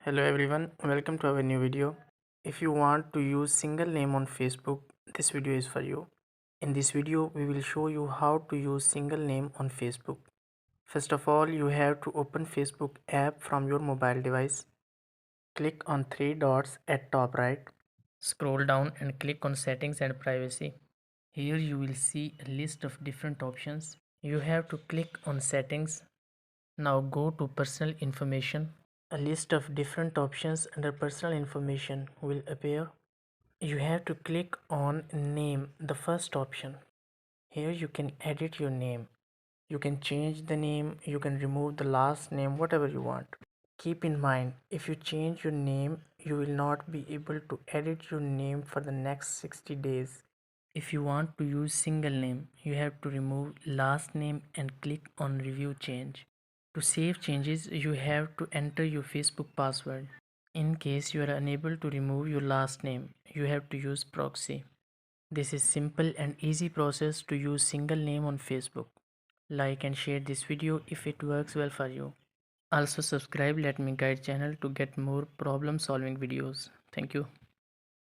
Hello everyone, welcome to our new video. If you want to use single name on Facebook, this video is for you. In this video, we will show you how to use single name on Facebook. First of all, you have to open Facebook app from your mobile device. Click on three dots at top right. Scroll down and click on settings and privacy. Here you will see a list of different options. You have to click on settings. Now go to personal information. A list of different options under personal information will appear. You have to click on name, the first option. Here you can edit your name. You can change the name, you can remove the last name, whatever you want. Keep in mind, if you change your name, you will not be able to edit your name for the next 60 days. If you want to use single name, you have to remove last name and click on review change. To save changes, you have to enter your Facebook password. In case you are unable to remove your last name, you have to use proxy. This is simple and easy process to use single name on Facebook. Like and share this video if it works well for you. Also subscribe Let Me Guide channel to get more problem solving videos. Thank you.